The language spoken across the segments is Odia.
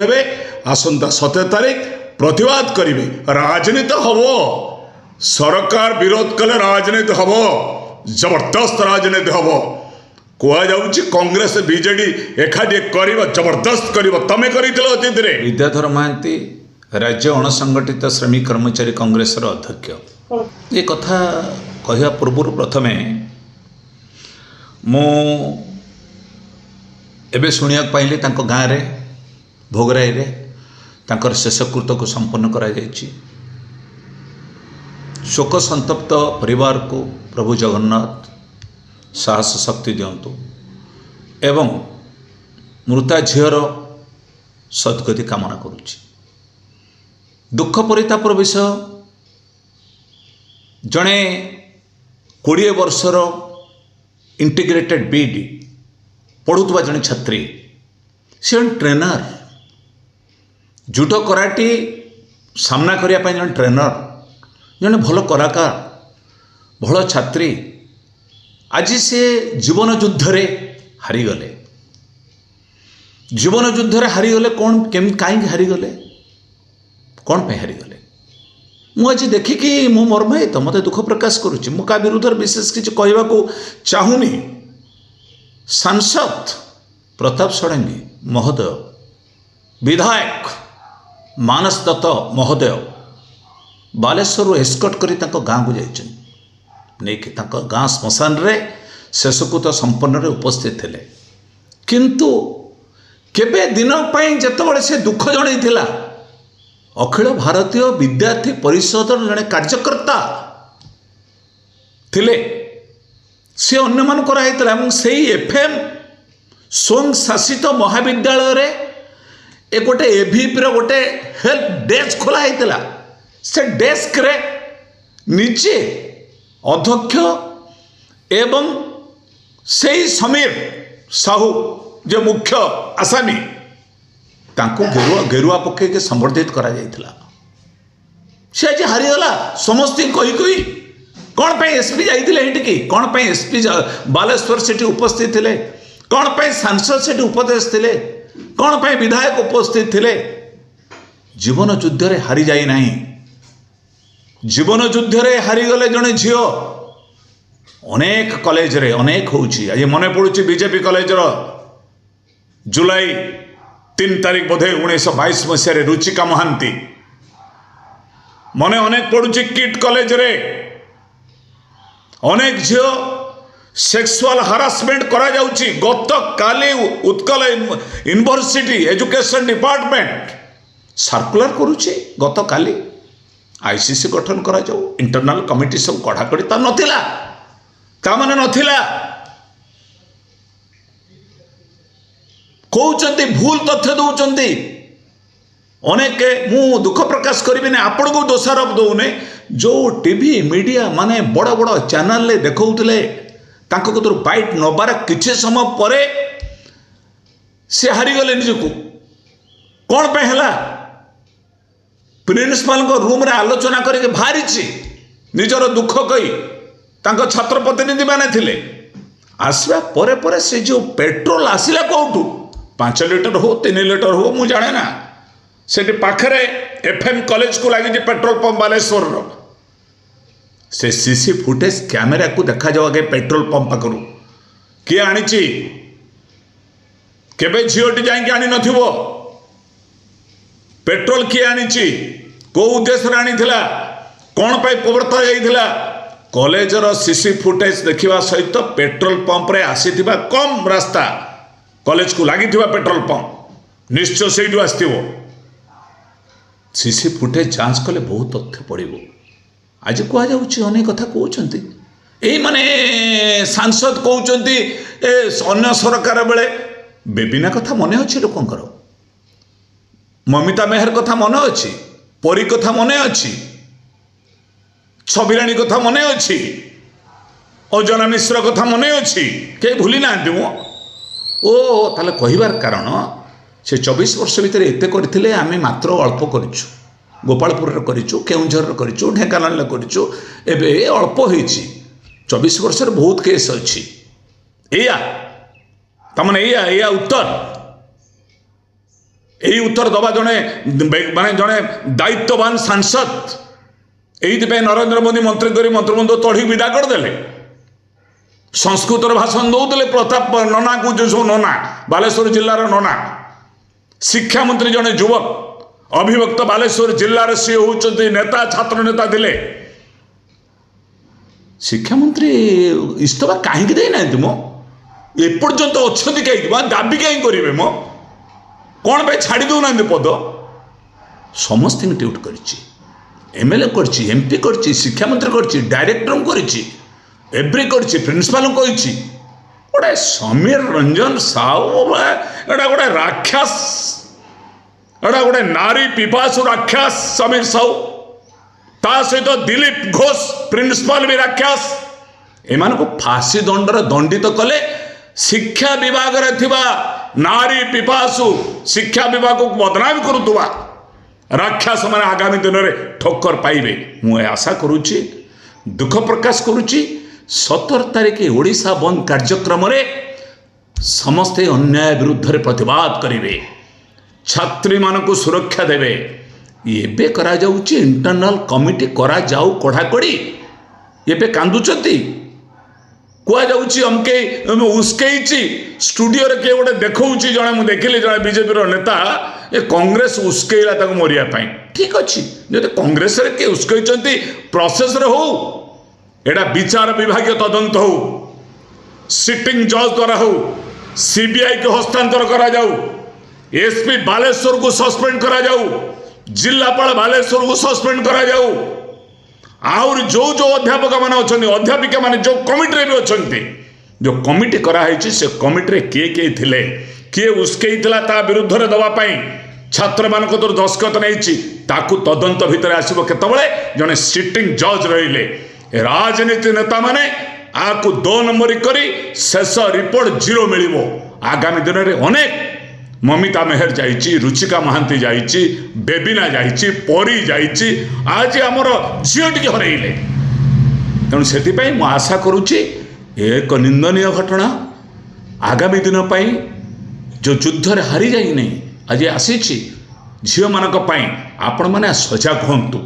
हेबे आसंता 17 तारीख प्रतिवाद करिवे राजनीति हम सरकार विरोध कले राजनीति हम जबरदस्त राजनीति हम कुआ जाउची कांग्रेस बीजेडी एखादी करिव जबरदस्त करिव तमे करितलो अतीत रे। विद्याधर महांती राज्य अणसंगठित श्रमिक कर्मचारी कांग्रेस अध्यक्ष ये कथा कहवा पूर्व प्रथमे मु एबे शुणिया पाइली तांको गाँ रे भोगराई रे तांकर शेषकृत्य को संपन्न करा जायछि। शोक संतप्त परिवार को प्रभु जगन्नाथ साहस शक्ति दियंतु एवं मृता झीर सद्गति कामना करुछि। दुख परितापर विषय जड़े 20 वर्षर इंटीग्रेटेड बीडी पढ़ुवा जड़े छात्री से ट्रेनर जुडो कराटी सामना करने जड़े ट्रेनर जड़े भल कलाकार भल छात्री आज से जीवन युद्ध रे हारीगले। जीवन युद्ध रे हारीगले कौन केम कहीं हारीगले कौन पे हारीगले मुझे देखिकी मु मर्मायित मत दुख प्रकाश करुच्ची मु विरुद्ध विशेष किसी कहवाक चाहूनी। सांसद प्रताप षडंगी महोदय विधायक मानस दत्त महोदय बालेश्वर एस्कॉट करी गाँ को जाइछन नहीं गाँ श्मशान रे शेषकृत्य संपन्न रे उपस्थित थे किंतु केबे दिन जेतबेले से दुख जणैथिला अखिल भारतीय विद्यार्थी परिषद जड़े कार्यकर्ता थिले सी अन्य मान कराइतला से एफएम स्वयं शासित महाविद्यालय रे एक गोटे एभीपी रो गोटे हेल्प डेस्क खोला होता से डेस्क रे नीचे अध्यक्ष एवं से समीर साहू जो मुख्य आसामी तांको गेरुआ पक्ष के संबर्धित करा जाइथिला से आज हारीगला समस्त कही कौन पे एसपी जाइथिले हेटिकी कौन पे एसपी बालेश्वर सेठी उपस्थित थिले कौन पे सांसद सेठी उपदेश थिले कौन पे विधायक उपस्थित थिले। जीवन युद्ध रे हारी जाई नाही जीवन युद्ध रे हारीगले जड़े झील अनेक कॉलेज रे अनेक होउची आज मने पड़ुची बीजेपी कॉलेज रो जुलाई 3 तारीख बोधे 1922 मसीह रुचिका महांती मने अनेक पड़ुची किट कॉलेज रे अनेक झील सेक्सुअल हारासमेंट करा जाउची। गत काली Utkal university education department circular करुची गत काली आईसीसी गठन करा जाऊ इंटरनल कमिटी सब कड़ाकड़ी ता नथिला ता माने नथिला कहते भूल तथ्य दौरान अनेक मु दुख प्रकाश करी आपण को दोषारोप दौने जो टीवी मीडिया माने बड़ बड़ चैनल देखौले कतुर बाइट नबार किछि समय पर से हारीगले निजको कौन पे है प्रिंसिपाल रूम रे आलोचना करके बाहरी निजर दुख कही छात्र प्रतिनिधि माने थिले आसवा परे परे से जो पेट्रोल आसिला कौटू 5 लिटर हो 3 लिटर हो मु जाने ना से पाखरे एफएम कॉलेज को लगी पेट्रोल पंप बालेश्वर से सीसी फुटेज कैमेरा को देखा जाओ आगे पेट्रोल पंप पाखर किए आनी केबे झीटी जाइए आनी नथिबो पेट्रोल किए आनी को उद्देश्य आनी कौन पे प्रवर्ता जाइथिला कॉलेजर सीसी फुटेज देखा सहित पेट्रोल पंप रे आसीथिबा कम रास्ता कॉलेज को लगी पेट्रोल पंप निश्चय से आसथिबो सीसी फुटेज जांच कले बहुत तथ्य पड़ो। आज कहुच्छी अनेक कथा कहते यही माने सांसद कहते अन्य सरकार बेले बेबिना कथा मन अच्छी लोकंर ममिता मेहर कथा मन अच्छी परी कथा मन अच्छी छबिराणी कथा मन अच्छी अजना मिश्र कथा मन अच्छी कहीं भूली ना ओ ताले कहबार कारण से 24 वर्ष भितर एते करथिले आमे मात्र अल्प करिछु गोपालपुर रे करिछु केउंझर रे करिछु ढेंकानाल रे करिछु एबे अल्प होईछि 24 वर्ष रे बहुत केस अछि एया तमने एया उत्तर এই উত্তর দেওয়া জଣେ ମାନେ ଜଣେ ଦାୟିତ୍ୱବାନ ସାଂସଦ এইଥିପାଇଁ ନରେନ୍ଦ୍ର ମୋଦି ମନ୍ତ୍ରୀ କରି ମନ୍ତ୍ରିମଣ୍ଡଳ ତଢ଼ି ବିଦା କରିଦେଲେ। ସଂସ୍କୃତର ଭାଷଣ ଦେଉଥିଲେ ପ୍ରତାପ ନନାକୁ, ଯେଉଁ ସବୁ ନନା, ବାଲେଶ୍ୱର ଜିଲ୍ଲାର ନନା। ଶିକ୍ଷାମନ୍ତ୍ରୀ ଜଣେ ଯୁବକ ଅଭିଭକ୍ତ ବାଲେଶ୍ୱର ଜିଲ୍ଲାର, ସିଏ ହେଉଛନ୍ତି ନେତା, ଛାତ୍ର ନେତା ଥିଲେ। ଶିକ୍ଷାମନ୍ତ୍ରୀ ଇସ୍ତଫା କାହିଁକି ଦେଇନାହାନ୍ତି ମୋ? ଏପର୍ଯ୍ୟନ୍ତ ଅଛନ୍ତି କାହିଁକି? ଦାବି କାହିଁକି କରିବେ ମୋ? କ'ଣ ପାଇଁ ଛାଡ଼ି ଦେଉନାହାନ୍ତି ପଦ? ସମସ୍ତଙ୍କୁ ଟ୍ୱିଟ୍ କରିଛି, MLA କରିଛି, MP କରିଛି, ଶିକ୍ଷାମନ୍ତ୍ରୀ କରିଛି, ଡାଇରେକ୍ଟରଙ୍କୁ କରିଛି, ଏଭ୍ରି କରିଛି, ପ୍ରିନ୍ସିପାଲଙ୍କୁ କହିଛି। ଗୋଟେ ସମୀର ରଞ୍ଜନ ସାହୁ ଏଇଟା ଗୋଟେ ରାକ୍ଷସ, ଏଇଟା ଗୋଟେ ନାରୀ ପିପାସୁ ରାକ୍ଷସ ସମୀର ସାହୁ। ତା ସହିତ ଦିଲ୍ଲୀପ ଘୋଷ ପ୍ରିନ୍ସିପାଲ ବି ରାକ୍ଷସ। ଏମାନଙ୍କୁ ଫାଶୀ ଦଣ୍ଡରେ ଦଣ୍ଡିତ କଲେ ଶିକ୍ଷା ବିଭାଗରେ ଥିବା ନାରୀ ପିପାସୁ, ଶିକ୍ଷା ବିଭାଗକୁ ବଦନାମ କରୁଥିବା ରାକ୍ଷସ ମାନେ ଆଗାମୀ ଦିନରେ ଠୋକର ପାଇବେ। ମୁଁ ଆଶା କରୁଛି, ଦୁଃଖ ପ୍ରକାଶ କରୁଛି, 17 ତାରିଖ ଓଡ଼ିଶା ବନ୍ଦ କାର୍ଯ୍ୟକ୍ରମରେ ସମସ୍ତେ ଅନ୍ୟାୟ ବିରୁଦ୍ଧରେ ପ୍ରତିବାଦ କରିବେ, ଛାତ୍ରୀମାନଙ୍କୁ ସୁରକ୍ଷା ଦେବେ। ଏବେ କରାଯାଉଛି ଇଣ୍ଟରନାଲ କମିଟି କରାଯାଉ କଢ଼ାକଢ଼ି। ଏବେ କାନ୍ଦୁଛନ୍ତି, କୁହାଯାଉଛି ଅମକେ ଉସ୍କେଇଛି। ଷ୍ଟୁଡ଼ିଓରେ କିଏ ଗୋଟେ ଦେଖାଉଛି, ଜଣେ ମୁଁ ଦେଖିଲି, ଜଣେ ବିଜେପିର ନେତା, ଏ କଂଗ୍ରେସ ଉସ୍କେଇଲା ତାକୁ ମରିବା ପାଇଁ। ଠିକ୍ ଅଛି, ଯଦି କଂଗ୍ରେସରେ କିଏ ଉସ୍କେଇଛନ୍ତି, ପ୍ରୋସେସରେ ହଉ, ଏଇଟା ବିଚାର ବିଭାଗୀୟ ତଦନ୍ତ ହଉ, ସିଟିଂ ଜଜ୍ ଦ୍ୱାରା ହଉ, CBIକୁ ହସ୍ତାନ୍ତର କରାଯାଉ, SP ବାଲେଶ୍ୱରକୁ ସସ୍ପେଣ୍ଡ କରାଯାଉ, ଜିଲ୍ଲାପାଳ ବାଲେଶ୍ୱରକୁ ସସ୍ପେଣ୍ଡ କରାଯାଉ। ଆହୁରି ଯେଉଁ ଅଧ୍ୟାପକମାନେ ଅଛନ୍ତି, ଅଧ୍ୟାପିକାମାନେ ଯେଉଁ କମିଟିରେ ବି ଅଛନ୍ତି, ଯେଉଁ କମିଟି କରାହେଇଛି, ସେ କମିଟିରେ କିଏ କିଏ ଥିଲେ, କିଏ ଉସ୍କେଇଥିଲା ତା ବିରୁଦ୍ଧରେ ଦେବା ପାଇଁ ଛାତ୍ରମାନଙ୍କ ଦ୍ୱାରା ଦସ୍ତଖତ ନେଇଛି, ତାକୁ ତଦନ୍ତ ଭିତରେ ଆସିବ କେତେବେଳେ? ଜଣେ ସିଟିଂ ଜଜ୍ ରହିଲେ। ରାଜନୀତି ନେତାମାନେ ଆକୁ 2 ନମ୍ବରୀ କରି ଶେଷ ରିପୋର୍ଟ 0 ମିଳିବ। ଆଗାମୀ ଦିନରେ ଅନେକ, ମମିତା ମେହେର ଯାଇଛି, ରୁଚିକା ମହାନ୍ତି ଯାଇଛି, ବେବିନା ଯାଇଛି, ପରୀ ଯାଇଛି, ଆଜି ଆମର ଝିଅଟିକି ହରେଇଲେ। ତେଣୁ ସେଥିପାଇଁ ମୁଁ ଆଶା କରୁଛି ଏକ ନିନ୍ଦନୀୟ ଘଟଣା ଆଗାମୀ ଦିନ ପାଇଁ, ଯେଉଁ ଯୁଦ୍ଧରେ ହାରିଯାଇ ନାହିଁ ଆଜି ଆସିଛି, ଝିଅମାନଙ୍କ ପାଇଁ ଆପଣମାନେ ସଜାଗ ହୁଅନ୍ତୁ।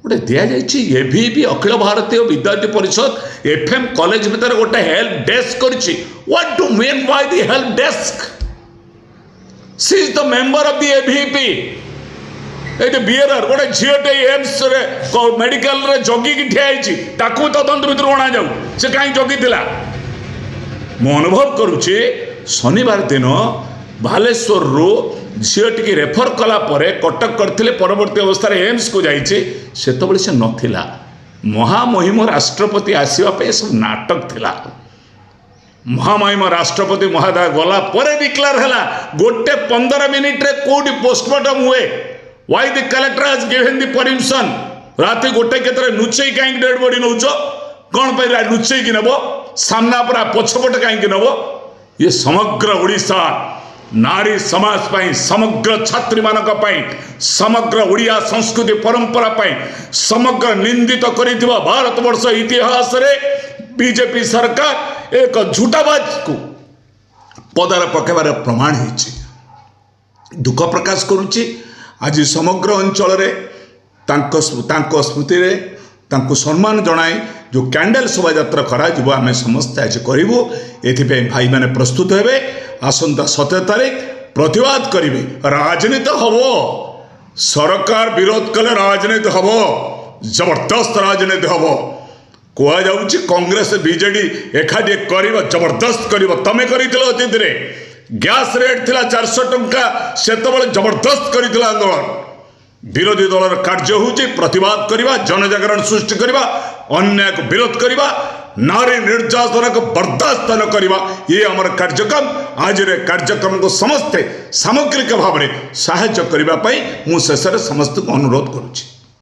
ଗୋଟେ ଦିଆଯାଇଛି AVP, ଅଖିଳ ଭାରତୀୟ ବିଦ୍ୟାର୍ଥୀ ପରିଷଦ FM କଲେଜ ଭିତରେ ଗୋଟେ ହେଲ୍ପ ଡେସ୍କ କରିଛି। What do mean by the help desk? She is the member of the AVP. ଏଇଠି ବିଏରର ଗୋଟେ ଝିଅଟେ ଏମ୍ସରେ ମେଡିକାଲରେ ଜଗିକି ଠିଆ ହେଇଛି, ତାକୁ ତଦନ୍ତ ଭିତରୁ ଅଣାଯାଉ। ସେ କାହିଁ ଜଗିଥିଲା? ମୁଁ ଅନୁଭବ କରୁଛି, ଶନିବାର ଦିନ ବାଲେଶ୍ୱରରୁ ଝିଅଟିକି ରେଫର କଲା ପରେ କଟକ କରିଥିଲେ, ପରବର୍ତ୍ତୀ ଅବସ୍ଥାରେ ଏମ୍ସକୁ ଯାଇଛି, ସେତେବେଳେ ସେ ନଥିଲା। ମହାମହିମ ରାଷ୍ଟ୍ରପତି ଆସିବା ପାଇଁ ସବୁ ନାଟକ ଥିଲା। ମହାମହିମ ରାଷ୍ଟ୍ରପତି ମହୋଦୟ ଗଲା ପରେ ଡିକ୍ଲାର ହେଲା, 1:15 ମିନିଟ୍ରେ କୋଉଠି ପୋଷ୍ଟମର୍ଟମ ହୁଏ। Why the collector has given the permission? ରାତି 1 କେତେରେ ଲୁଚେଇ କାହିଁକି ଡେଡ୍ ବଡି ନେଉଛ? କ'ଣ ପାଇଁ ଲୁଚେଇକି ନେବ? ସାମ୍ନା ପରା ପଛପଟେ କାହିଁକି ନେବ? ଇଏ ସମଗ୍ର ଓଡ଼ିଶା ନାରୀ ସମାଜ ପାଇଁ, ସମଗ୍ର ଛାତ୍ରୀମାନଙ୍କ ପାଇଁ, ସମଗ୍ର ଓଡ଼ିଆ ସଂସ୍କୃତି ପରମ୍ପରା ପାଇଁ, ସମଗ୍ର ନିନ୍ଦିତ କରିଥିବା ଭାରତବର୍ଷ ଇତିହାସରେ ବିଜେପି ସରକାର ଏକ ଝୁଟାବାଜକୁ ପଦାରେ ପକାଇବାର ପ୍ରମାଣ ହେଇଛି। ଦୁଃଖ ପ୍ରକାଶ କରୁଛି, ଆଜି ସମଗ୍ର ଅଞ୍ଚଳରେ ତାଙ୍କ ସ୍ମୃତିରେ ତାଙ୍କୁ ସମ୍ମାନ ଜଣାଇ ଯେଉଁ କ୍ୟାଣ୍ଡେଲ ଶୋଭାଯାତ୍ରା କରାଯିବ, ଆମେ ସମସ୍ତେ ଆଜି କରିବୁ। ଏଥିପାଇଁ ଭାଇମାନେ ପ୍ରସ୍ତୁତ ହେବେ। ଆସନ୍ତା 17 ତାରିଖ ପ୍ରତିବାଦ କରିବେ। ରାଜନୀତି ହବ, ସରକାର ବିରୋଧ କଲେ ରାଜନୀତି ହବ, ଜବରଦସ୍ତ ରାଜନୀତି ହବ। କୁହାଯାଉଛି କଂଗ୍ରେସ ବିଜେଡି ଏକାଠି କରିବ, ଜବରଦସ୍ତ କରିବ। ତମେ କରିଥିଲ ଅତୀତରେ, ଗ୍ୟାସ୍ ରେଟ୍ ଥିଲା 400 ଟଙ୍କା, ସେତେବେଳେ ଜବରଦସ୍ତ କରିଥିଲା ଆନ୍ଦୋଳନ। ବିରୋଧୀ ଦଳର କାର୍ଯ୍ୟ ହେଉଛି ପ୍ରତିବାଦ କରିବା, ଜନଜାଗରଣ ସୃଷ୍ଟି କରିବା, ଅନ୍ୟାୟକୁ ବିରୋଧ କରିବା, ନାରୀ ନିର୍ଯାତନାକୁ ବରଦାସ୍ତ ନ କରିବା। ଇଏ ଆମର କାର୍ଯ୍ୟକ୍ରମ। ଆଜିର କାର୍ଯ୍ୟକ୍ରମକୁ ସମସ୍ତେ ସାମଗ୍ରିକ ଭାବରେ ସାହାଯ୍ୟ କରିବା ପାଇଁ ମୁଁ ଶେଷରେ ସମସ୍ତଙ୍କୁ ଅନୁରୋଧ କରୁଛି।